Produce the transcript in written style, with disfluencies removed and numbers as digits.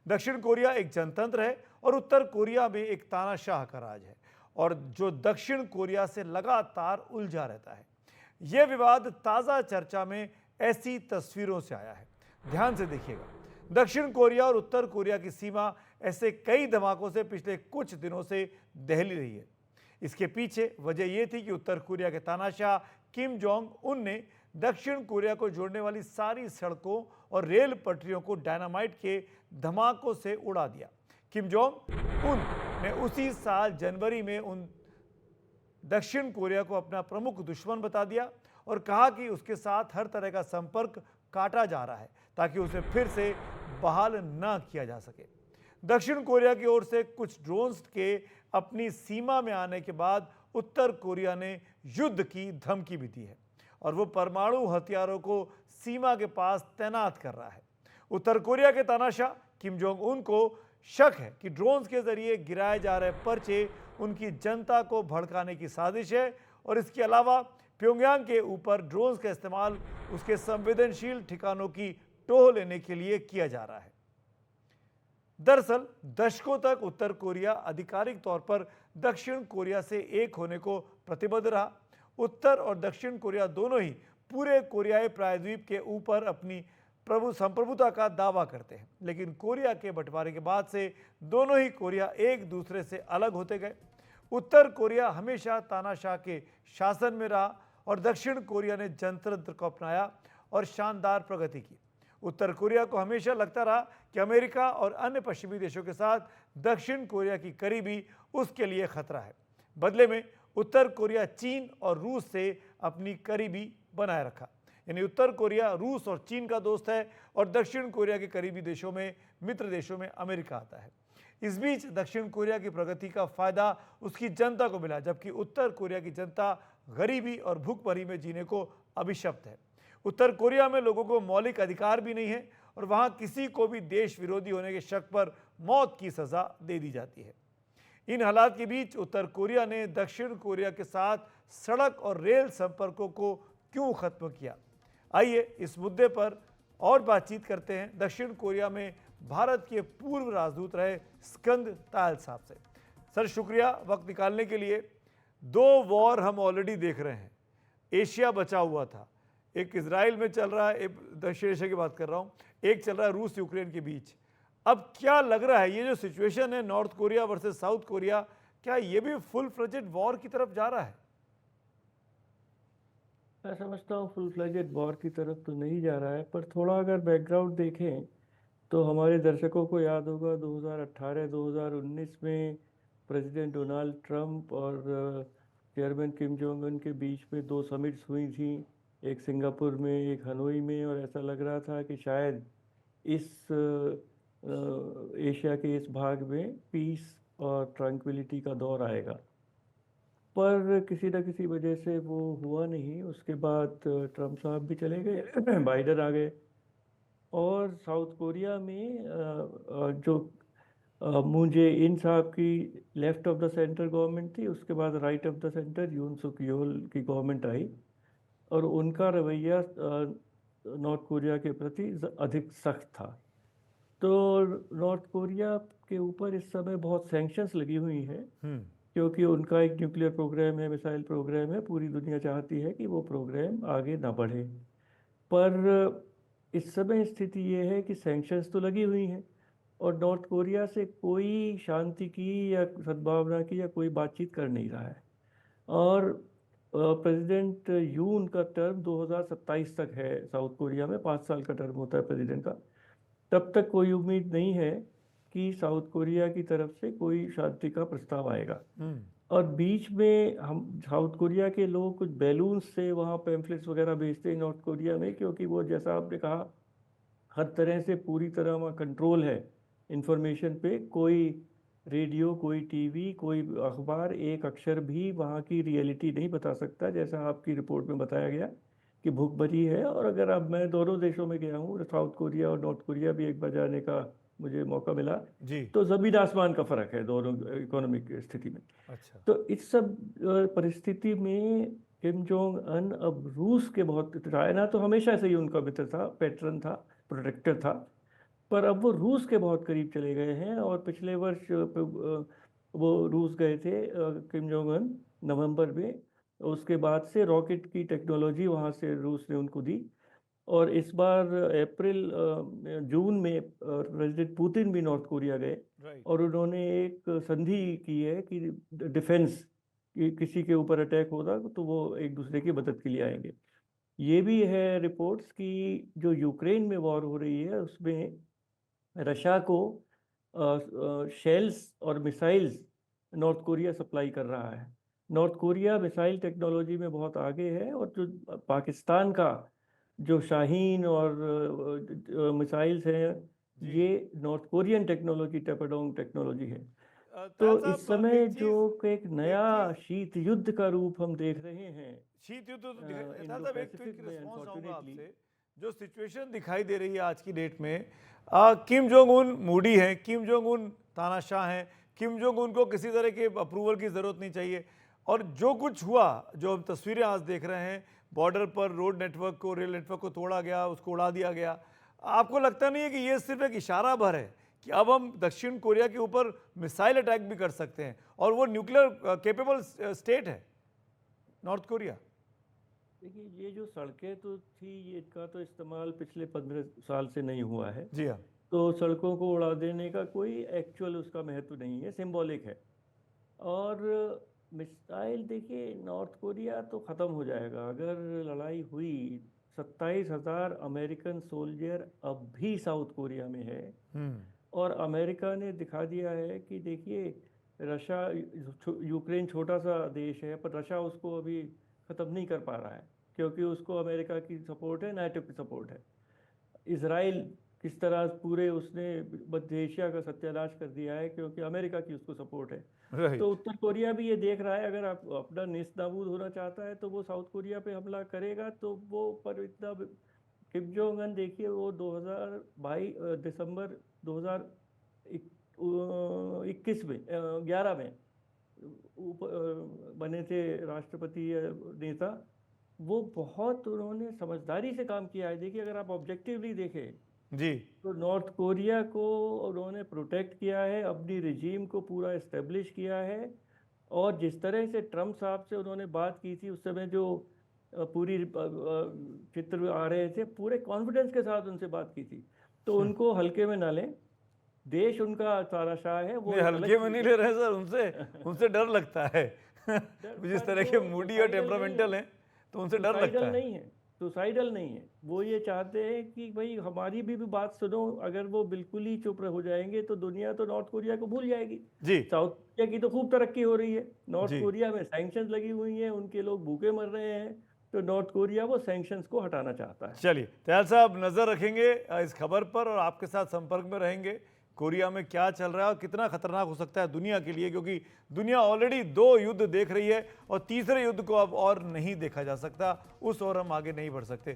दक्षिण कोरिया एक जनतंत्र है और उत्तर कोरिया में एक तानाशाह का राज है और जो दक्षिण कोरिया से लगातार उलझा रहता है। यह विवाद ताज़ा चर्चा में ऐसी तस्वीरों से आया है। ध्यान से देखिएगा, दक्षिण कोरिया और उत्तर कोरिया की सीमा ऐसे कई धमाकों से पिछले कुछ दिनों से दहली रही है। इसके पीछे वजह यह थी कि उत्तर कोरिया के तानाशाह किम जोंग उन ने दक्षिण कोरिया को जोड़ने वाली सारी सड़कों और रेल पटरियों को डायनामाइट के धमाकों से उड़ा दिया। किम जोंग उन ने उसी साल जनवरी में उन दक्षिण कोरिया को अपना प्रमुख दुश्मन बता दिया और कहा कि उसके साथ हर तरह का संपर्क काटा जा रहा है ताकि उसे फिर से बहाल न किया जा सके। दक्षिण कोरिया की ओर से कुछ ड्रोन्स के अपनी सीमा में आने के बाद उत्तर कोरिया ने युद्ध की धमकी भी दी है और वो परमाणु हथियारों को सीमा के पास तैनात कर रहा है। उत्तर कोरिया के तानाशाह किम जोंग उन को शक है कि ड्रोन्स के जरिए गिराए जा रहे पर्चे उनकी जनता को भड़काने की साजिश है और इसके अलावा प्योंगयांग के ऊपर ड्रोन्स का इस्तेमाल उसके संवेदनशील ठिकानों की टोह लेने के लिए किया जा रहा है। दरअसल दशकों तक उत्तर कोरिया आधिकारिक तौर पर दक्षिण कोरिया से एक होने को प्रतिबद्ध रहा। उत्तर और दक्षिण कोरिया दोनों ही पूरे कोरियाई प्रायद्वीप के ऊपर अपनी संप्रभुता का दावा करते हैं, लेकिन कोरिया के बंटवारे के बाद से दोनों ही कोरिया एक दूसरे से अलग होते गए। उत्तर कोरिया हमेशा तानाशाह के शासन में रहा और दक्षिण कोरिया ने जनतंत्र को अपनाया और शानदार प्रगति की। उत्तर कोरिया को हमेशा लगता रहा कि अमेरिका और अन्य पश्चिमी देशों के साथ दक्षिण कोरिया की करीबी उसके लिए खतरा है। बदले में उत्तर कोरिया चीन और रूस से अपनी करीबी बनाए रखा, यानी उत्तर कोरिया रूस और चीन का दोस्त है और दक्षिण कोरिया के करीबी देशों में मित्र देशों में अमेरिका आता है। इस बीच दक्षिण कोरिया की प्रगति का फायदा उसकी जनता को मिला, जबकि उत्तर कोरिया की जनता गरीबी और भूखमरी में जीने को अभिशप्त है। उत्तर कोरिया में लोगों को मौलिक अधिकार भी नहीं है और वहां किसी को भी देश विरोधी होने के शक पर मौत की सजा दे दी जाती है। इन हालात के बीच उत्तर कोरिया ने दक्षिण कोरिया के साथ सड़क और रेल संपर्कों को क्यों खत्म किया? आइए इस मुद्दे पर और बातचीत करते हैं दक्षिण कोरिया में भारत के पूर्व राजदूत रहे स्कंद तायल साहब से। सर शुक्रिया वक्त निकालने के लिए। दो वॉर हम ऑलरेडी देख रहे हैं। एशिया बचा हुआ था, एक इजराइल में चल रहा है, एक दक्षिण एशिया की बात कर रहा हूँ, एक चल रहा है रूस यूक्रेन के बीच। अब क्या लग रहा है ये जो सिचुएशन है north Korea versus south Korea, क्या ये भी फुल फ्लेजेड वॉर की तरफ जा रहा है? मैं समझता हूँ फुल फ्लेजेड वॉर की तरफ तो नहीं जा रहा है, पर थोड़ा अगर बैकग्राउंड देखें तो हमारे दर्शकों को याद होगा 2018-2019 में प्रेसिडेंट डोनाल्ड ट्रंप और चेयरमैन किम जोंग उन के बीच में दो समिट्स हुई थी, एक सिंगापुर में एक हनोई में, और ऐसा लग रहा था कि शायद इस एशिया के इस भाग में पीस और ट्रैंक्विलिटी का दौर आएगा, पर किसी न किसी वजह से वो हुआ नहीं। उसके बाद ट्रंप साहब भी चले गए बाइडन आ गए और साउथ कोरिया में जो मून जे इन साहब की left of the centre government थी, उसके बाद राइट ऑफ द सेंटर यून सुक योल की गवर्नमेंट आई और उनका रवैया नॉर्थ कोरिया के प्रति अधिक सख्त था। तो नॉर्थ कोरिया के ऊपर इस समय बहुत सैंक्शंस लगी हुई हैं क्योंकि उनका एक न्यूक्लियर प्रोग्राम है, मिसाइल प्रोग्राम है। पूरी दुनिया चाहती है कि वो प्रोग्राम आगे ना बढ़े, पर इस समय स्थिति ये है कि सैंक्शंस तो लगी हुई हैं और नॉर्थ कोरिया से कोई शांति की या सद्भावना की या कोई बातचीत कर नहीं रहा है। और प्रेसिडेंट यून का टर्म 2027 तक है साउथ कोरिया में, 5 साल का टर्म होता है प्रेसिडेंट का। तब तक कोई उम्मीद नहीं है कि साउथ कोरिया की तरफ से कोई शांति का प्रस्ताव आएगा। और बीच में हम साउथ कोरिया के लोग कुछ बैलून्स से वहाँ पैम्फलेट्स वगैरह भेजते हैं नॉर्थ कोरिया में, क्योंकि वो जैसा आपने कहा हर तरह से पूरी तरह वहाँ कंट्रोल है इंफॉर्मेशन पे। कोई रेडियो, कोई टीवी, कोई अखबार एक अक्षर भी वहाँ की रियलिटी नहीं बता सकता, जैसा आपकी रिपोर्ट में बताया गया कि भूखमरी है। और अगर अब मैं दोनों देशों में गया हूँ, साउथ कोरिया और नॉर्थ कोरिया भी एक बार जाने का मुझे मौका मिला जी, तो ज़मीन आसमान का फ़र्क है दोनों इकोनॉमिक स्थिति में। अच्छा। तो इस सब परिस्थिति में किम जोंग अन अब रूस के बहुत, चाइना तो हमेशा से ही उनका मित्र था, पैट्रन था, प्रोटेक्टर था, पर अब वो रूस के बहुत करीब चले गए हैं, और पिछले वर्ष वो रूस गए थे किम जोंग उन नवंबर में। उसके बाद से रॉकेट की टेक्नोलॉजी वहाँ से रूस ने उनको दी, और इस बार जून में प्रेसिडेंट पुतिन भी नॉर्थ कोरिया गए, राइट। और उन्होंने एक संधि की है कि डिफेंस कि किसी के ऊपर अटैक होगा तो वो एक दूसरे की मदद के लिए आएंगे। ये भी है रिपोर्ट्स कि जो यूक्रेन में वॉर हो रही है उसमें रशिया को शेल्स और मिसाइल्स नॉर्थ कोरिया सप्लाई कर रहा है। नॉर्थ कोरिया मिसाइल टेक्नोलॉजी में बहुत आगे है, और जो पाकिस्तान का जो शाहीन और मिसाइल्स हैं, जी। ये नॉर्थ कोरियन टेक्नोलॉजी, टेपडोंग टेक्नोलॉजी है। तो ताल इस साहब, समय एक जो चीज एक नया शीत युद्ध का रूप हम देख रहे हैं शीत युद्ध तो ताल इंडो साहब, एक पैसिफिक क्विक में, रिस्पॉन्स चाहूंगा अनफॉर्चुनेटली। आपसे। जो सिचुएशन दिखाई दे रही है आज की डेट में, किम जोंग उन मूडी हैं, किम जोंग उन तानाशाह हैं, किम जोंग उन को किसी तरह के अप्रूवल की ज़रूरत नहीं चाहिए, और जो कुछ हुआ, जो हम तस्वीरें आज देख रहे हैं, बॉर्डर पर रोड नेटवर्क को, रेल नेटवर्क को तोड़ा गया, उसको उड़ा दिया गया, आपको लगता नहीं है कि ये सिर्फ एक इशारा भर है कि अब हम दक्षिण कोरिया के ऊपर मिसाइल अटैक भी कर सकते हैं, और वो न्यूक्लियर केपेबल स्टेट है नॉर्थ कोरिया? देखिए, ये जो सड़कें तो थी, ये इनका तो इस्तेमाल पिछले 15 साल से नहीं हुआ है, जी हाँ। तो सड़कों को उड़ा देने का कोई एक्चुअल उसका महत्व नहीं है, सिंबॉलिक है। और मिसाइल, देखिए, नॉर्थ कोरिया तो ख़त्म हो जाएगा अगर लड़ाई हुई। 27,000 अमेरिकन सोल्जर अब भी साउथ कोरिया में है, और अमेरिका ने दिखा दिया है कि देखिए, रशिया, यूक्रेन छोटा सा देश है, पर रशिया उसको अभी ख़त्म नहीं कर पा रहा है, क्योंकि उसको अमेरिका की सपोर्ट है, नाटो की सपोर्ट है। इसराइल किस तरह पूरे उसने मध्य एशिया का सत्यानाश कर दिया है, क्योंकि अमेरिका की उसको सपोर्ट है। तो राइट। उत्तर कोरिया भी ये देख रहा है, अगर आप अपना नेस्त नाबूद होना चाहता है तो वो साउथ कोरिया पे हमला करेगा। तो वो, पर इतना किम जोंग उन, देखिए, वो 2022 दिसंबर 2021 में 11 में बने थे राष्ट्रपति नेता। वो बहुत उन्होंने समझदारी से काम किया है। देखिए, अगर आप ऑब्जेक्टिवली देखें जी। तो नॉर्थ कोरिया को उन्होंने प्रोटेक्ट किया है, अपनी रिजीम को पूरा इस्टेब्लिश किया है। और जिस तरह से ट्रम्प साहब से उन्होंने बात की थी, उस समय जो पूरी चित्र आ रहे थे, पूरे कॉन्फिडेंस के साथ उनसे बात की थी। तो उनको हल्के में ना लें, देश उनका तानाशाह है, वो नहीं, एक हल्के अलग में नहीं चीज़ ले है। रहे सर, उनसे उनसे डर लगता है। जिस पर तरह के वो मूडी और सुसाइडल नहीं टेम्परामेंटल है, हैं, तो उनसे डर लगता सुसाइडल है। नहीं है, सुसाइडल नहीं है। वो ये चाहते हैं कि भाई हमारी भी बात सुनो। अगर वो बिल्कुल ही चुप हो जाएंगे तो दुनिया तो नॉर्थ कोरिया को भूल जाएगी। जी। साउथ कोरिया की तो खूब तरक्की हो रही है, नॉर्थ जी। कोरिया में सैंक्शंस लगी हुई हैं, उनके लोग भूखे मर रहे हैं, तो नॉर्थ कोरिया वो सैंक्शंस को हटाना चाहता है। चलिए, दयाल साहब, नज़र रखेंगे इस खबर पर और आपके साथ संपर्क में रहेंगे। कोरिया में क्या चल रहा है और कितना खतरनाक हो सकता है दुनिया के लिए, क्योंकि दुनिया ऑलरेडी 2 युद्ध देख रही है और तीसरे युद्ध को अब और नहीं देखा जा सकता, उस ओर हम आगे नहीं बढ़ सकते।